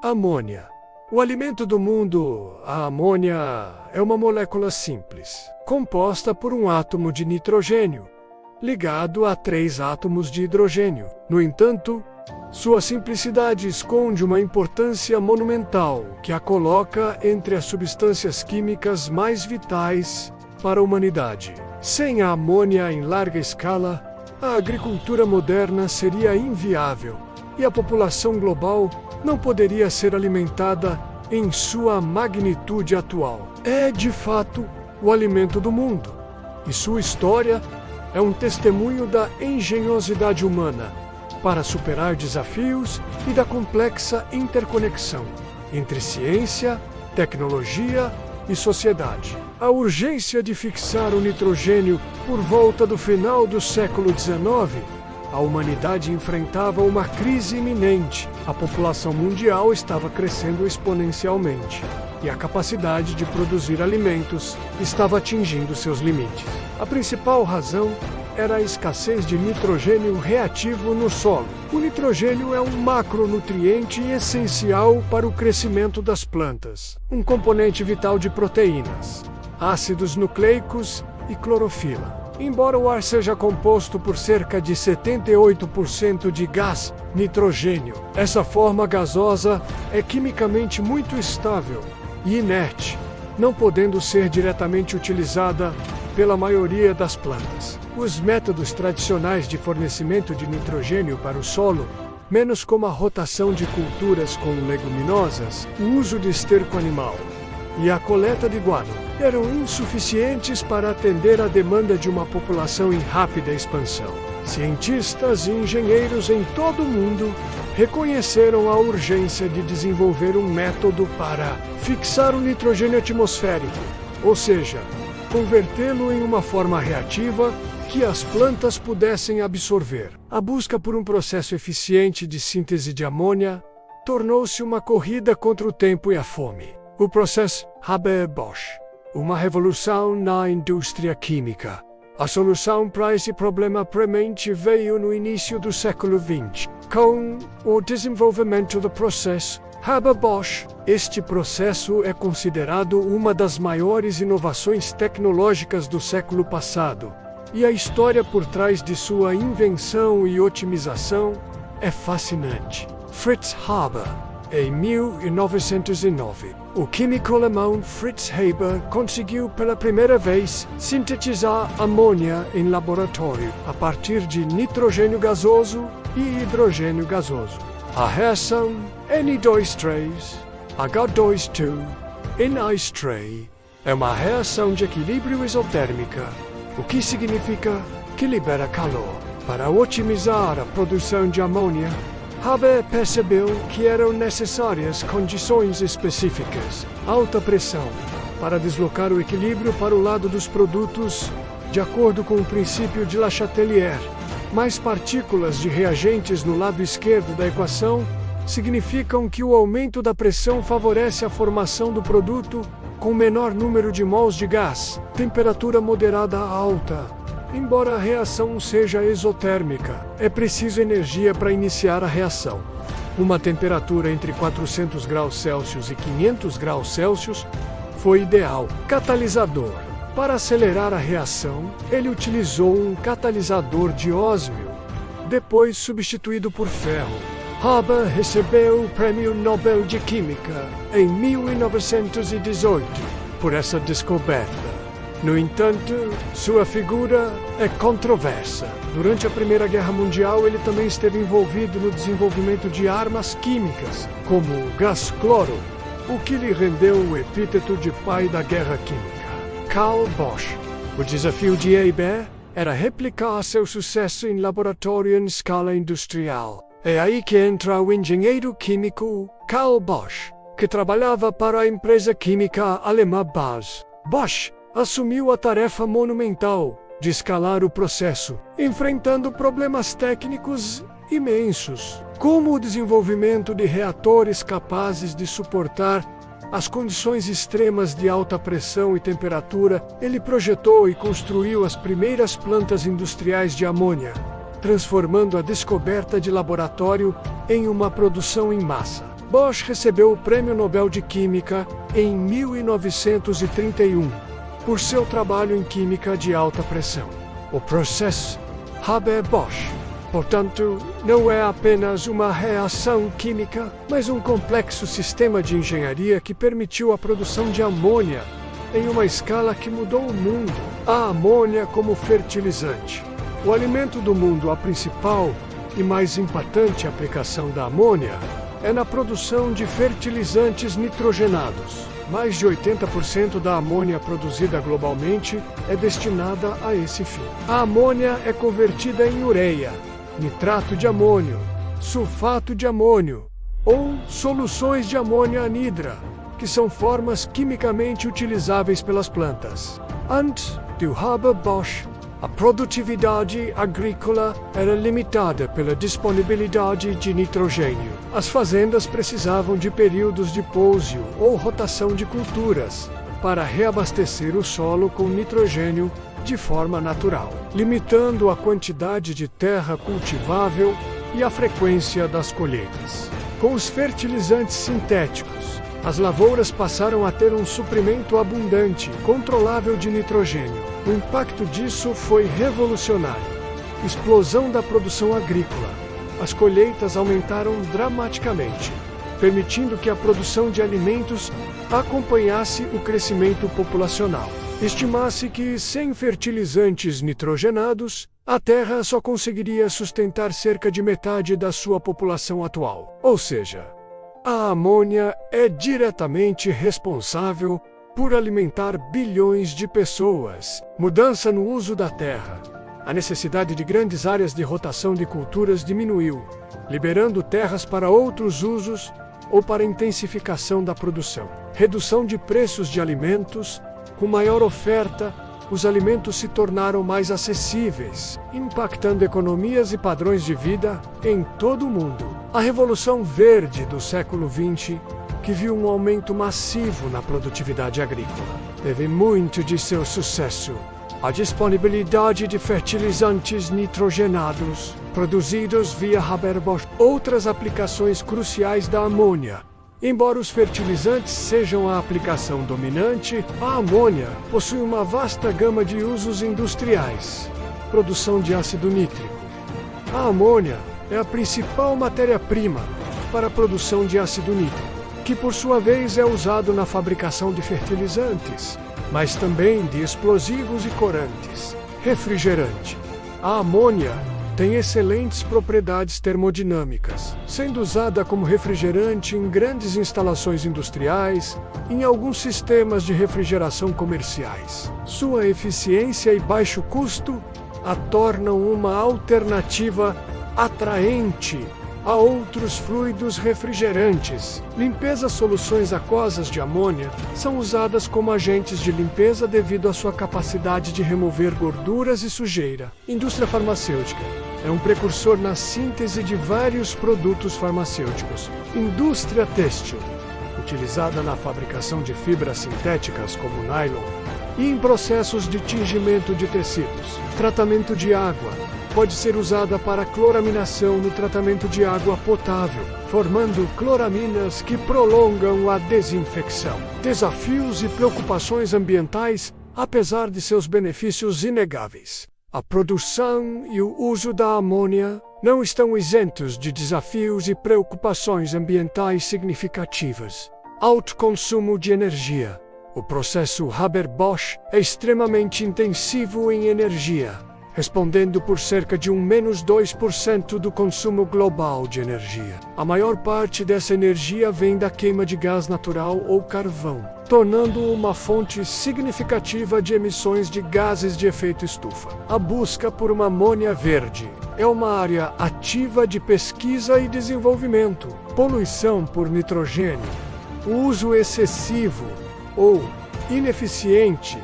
Amônia. O alimento do mundo, a amônia, é uma molécula simples, composta por um átomo de nitrogênio, ligado a 3 átomos de hidrogênio. No entanto, sua simplicidade esconde uma importância monumental que a coloca entre as substâncias químicas mais vitais para a humanidade. Sem a amônia em larga escala, a agricultura moderna seria inviável e a população global não poderia ser alimentada em sua magnitude atual. É, de fato, o alimento do mundo, e sua história é um testemunho da engenhosidade humana para superar desafios e da complexa interconexão entre ciência, tecnologia e sociedade. A urgência de fixar o nitrogênio por volta do final do século XIX, a humanidade enfrentava uma crise iminente. A população mundial estava crescendo exponencialmente e a capacidade de produzir alimentos estava atingindo seus limites. A principal razão era a escassez de nitrogênio reativo no solo. O nitrogênio é um macronutriente essencial para o crescimento das plantas, um componente vital de proteínas, ácidos nucleicos e clorofila. Embora o ar seja composto por cerca de 78% de gás nitrogênio, essa forma gasosa é quimicamente muito estável e inerte, não podendo ser diretamente utilizada pela maioria das plantas. Os métodos tradicionais de fornecimento de nitrogênio para o solo, menos como a rotação de culturas com leguminosas, o uso de esterco animal e a coleta de guano, eram insuficientes para atender à demanda de uma população em rápida expansão. Cientistas e engenheiros em todo o mundo reconheceram a urgência de desenvolver um método para fixar o nitrogênio atmosférico, ou seja, convertê-lo em uma forma reativa que as plantas pudessem absorver. A busca por um processo eficiente de síntese de amônia tornou-se uma corrida contra o tempo e a fome. O processo Haber-Bosch, uma revolução na indústria química. A solução para esse problema premente veio no início do século XX, com o desenvolvimento do processo Haber-Bosch. Este processo é considerado uma das maiores inovações tecnológicas do século passado, e a história por trás de sua invenção e otimização é fascinante. Fritz Haber. Em 1909, o químico alemão Fritz Haber conseguiu pela primeira vez sintetizar amônia em laboratório a partir de nitrogênio gasoso e hidrogênio gasoso. A reação N2,3H2,NH3 é uma reação de equilíbrio isotérmica, o que significa que libera calor. Para otimizar a produção de amônia, Haber percebeu que eram necessárias condições específicas, alta pressão, para deslocar o equilíbrio para o lado dos produtos, de acordo com o princípio de Le Chatelier. Mais partículas de reagentes no lado esquerdo da equação significam que o aumento da pressão favorece a formação do produto com menor número de mols de gás, temperatura moderada a alta. Embora a reação seja exotérmica, é preciso energia para iniciar a reação. Uma temperatura entre 400 graus Celsius e 500 graus Celsius foi ideal. Catalisador. Para acelerar a reação, ele utilizou um catalisador de ósmio, depois substituído por ferro. Haber recebeu o Prêmio Nobel de Química em 1918 por essa descoberta. No entanto, sua figura é controversa. Durante a Primeira Guerra Mundial, ele também esteve envolvido no desenvolvimento de armas químicas, como o gás cloro, o que lhe rendeu o epíteto de pai da guerra química. Carl Bosch. O desafio de Haber era replicar seu sucesso em laboratório em escala industrial. É aí que entra o engenheiro químico Carl Bosch, que trabalhava para a empresa química alemã BASF. Bosch assumiu a tarefa monumental de escalar o processo, enfrentando problemas técnicos imensos, como o desenvolvimento de reatores capazes de suportar as condições extremas de alta pressão e temperatura. Ele projetou e construiu as primeiras plantas industriais de amônia, transformando a descoberta de laboratório em uma produção em massa. Bosch recebeu o Prêmio Nobel de Química em 1931 por seu trabalho em química de alta pressão. O processo Haber-Bosch, portanto, não é apenas uma reação química, mas um complexo sistema de engenharia que permitiu a produção de amônia em uma escala que mudou o mundo. A amônia como fertilizante. O alimento do mundo, a principal e mais impactante aplicação da amônia é na produção de fertilizantes nitrogenados. Mais de 80% da amônia produzida globalmente é destinada a esse fim. A amônia é convertida em ureia, nitrato de amônio, sulfato de amônio ou soluções de amônia anidra, que são formas quimicamente utilizáveis pelas plantas. Antes do Haber-Bosch, a produtividade agrícola era limitada pela disponibilidade de nitrogênio. As fazendas precisavam de períodos de pouso ou rotação de culturas para reabastecer o solo com nitrogênio de forma natural, limitando a quantidade de terra cultivável e a frequência das colheitas. Com os fertilizantes sintéticos, as lavouras passaram a ter um suprimento abundante, controlável de nitrogênio. O impacto disso foi revolucionário. Explosão da produção agrícola. As colheitas aumentaram dramaticamente, permitindo que a produção de alimentos acompanhasse o crescimento populacional. Estima-se que, sem fertilizantes nitrogenados, a Terra só conseguiria sustentar cerca de metade da sua população atual. Ou seja, a amônia é diretamente responsável por alimentar bilhões de pessoas. Mudança no uso da terra. A necessidade de grandes áreas de rotação de culturas diminuiu, liberando terras para outros usos ou para intensificação da produção. Redução de preços de alimentos. Com maior oferta, os alimentos se tornaram mais acessíveis, impactando economias e padrões de vida em todo o mundo. A Revolução Verde do século XX, que viu um aumento massivo na produtividade agrícola, teve muito de seu sucesso a disponibilidade de fertilizantes nitrogenados, produzidos via Haber-Bosch. Outras aplicações cruciais da amônia. Embora os fertilizantes sejam a aplicação dominante, a amônia possui uma vasta gama de usos industriais. Produção de ácido nítrico. A amônia é a principal matéria-prima para a produção de ácido nítrico, que por sua vez é usado na fabricação de fertilizantes, mas também de explosivos e corantes. Refrigerante. A amônia tem excelentes propriedades termodinâmicas, sendo usada como refrigerante em grandes instalações industriais e em alguns sistemas de refrigeração comerciais. Sua eficiência e baixo custo a tornam uma alternativa atraente a outros fluidos refrigerantes. Limpeza. Soluções aquosas de amônia são usadas como agentes de limpeza devido à sua capacidade de remover gorduras e sujeira. Indústria farmacêutica. É um precursor na síntese de vários produtos farmacêuticos. Indústria têxtil. Utilizada na fabricação de fibras sintéticas como nylon e em processos de tingimento de tecidos. Tratamento de água. Pode ser usada para cloraminação no tratamento de água potável, formando cloraminas que prolongam a desinfecção. Desafios e preocupações ambientais, apesar de seus benefícios inegáveis. A produção e o uso da amônia não estão isentos de desafios e preocupações ambientais significativas. Alto consumo de energia. O processo Haber-Bosch é extremamente intensivo em energia, respondendo por cerca de -2% do consumo global de energia. A maior parte dessa energia vem da queima de gás natural ou carvão, tornando-o uma fonte significativa de emissões de gases de efeito estufa. A busca por uma amônia verde é uma área ativa de pesquisa e desenvolvimento. Poluição por nitrogênio. O uso excessivo ou ineficiente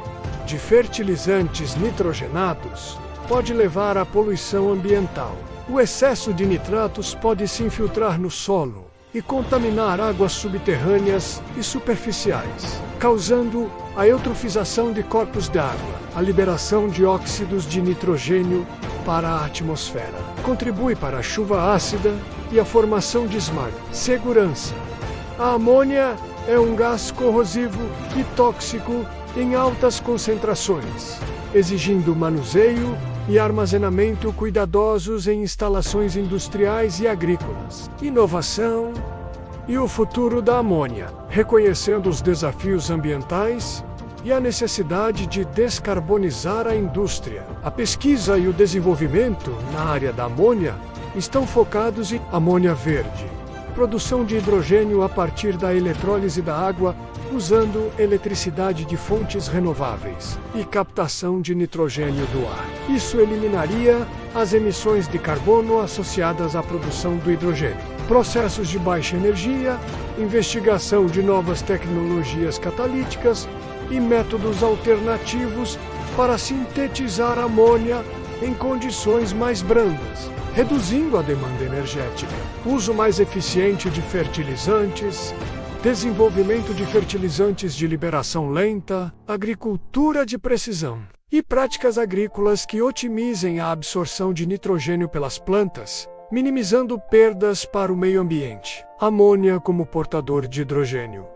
de fertilizantes nitrogenados pode levar à poluição ambiental. O excesso de nitratos pode se infiltrar no solo e contaminar águas subterrâneas e superficiais, causando a eutrofização de corpos d'água, a liberação de óxidos de nitrogênio para a atmosfera. Contribui para a chuva ácida e a formação de smog. Segurança. A amônia é um gás corrosivo e tóxico em altas concentrações, exigindo manuseio e armazenamento cuidadosos em instalações industriais e agrícolas. Inovação e o futuro da amônia, reconhecendo os desafios ambientais e a necessidade de descarbonizar a indústria. A pesquisa e o desenvolvimento na área da amônia estão focados em amônia verde, produção de hidrogênio a partir da eletrólise da água usando eletricidade de fontes renováveis e captação de nitrogênio do ar. Isso eliminaria as emissões de carbono associadas à produção do hidrogênio. Processos de baixa energia, investigação de novas tecnologias catalíticas e métodos alternativos para sintetizar amônia em condições mais brandas, reduzindo a demanda energética. Uso mais eficiente de fertilizantes, desenvolvimento de fertilizantes de liberação lenta, agricultura de precisão e práticas agrícolas que otimizem a absorção de nitrogênio pelas plantas, minimizando perdas para o meio ambiente. Amônia como portador de hidrogênio.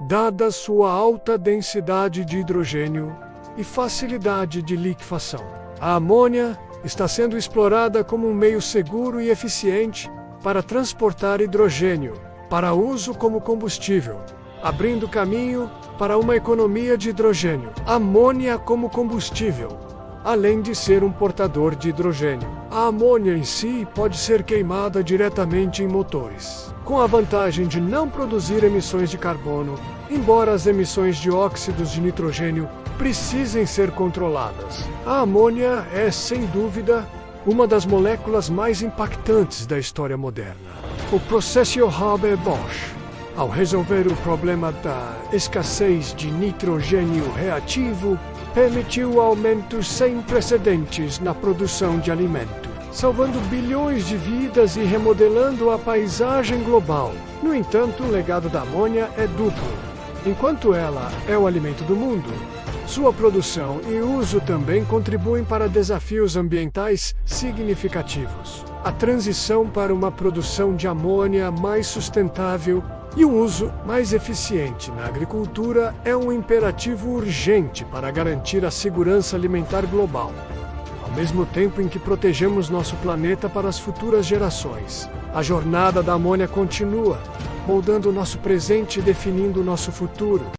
Dada sua alta densidade de hidrogênio e facilidade de liquefação, a amônia está sendo explorada como um meio seguro e eficiente para transportar hidrogênio para uso como combustível, abrindo caminho para uma economia de hidrogênio. Amônia como combustível. Além de ser um portador de hidrogênio, a amônia em si pode ser queimada diretamente em motores, com a vantagem de não produzir emissões de carbono, embora as emissões de óxidos de nitrogênio precisem ser controladas. A amônia é, sem dúvida, uma das moléculas mais impactantes da história moderna. O processo Haber-Bosch, ao resolver o problema da escassez de nitrogênio reativo, permitiu aumentos sem precedentes na produção de alimento, salvando bilhões de vidas e remodelando a paisagem global. No entanto, o legado da amônia é duplo. Enquanto ela é o alimento do mundo, sua produção e uso também contribuem para desafios ambientais significativos. A transição para uma produção de amônia mais sustentável e um uso mais eficiente na agricultura é um imperativo urgente para garantir a segurança alimentar global, ao mesmo tempo em que protegemos nosso planeta para as futuras gerações. A jornada da amônia continua, moldando o nosso presente e definindo o nosso futuro.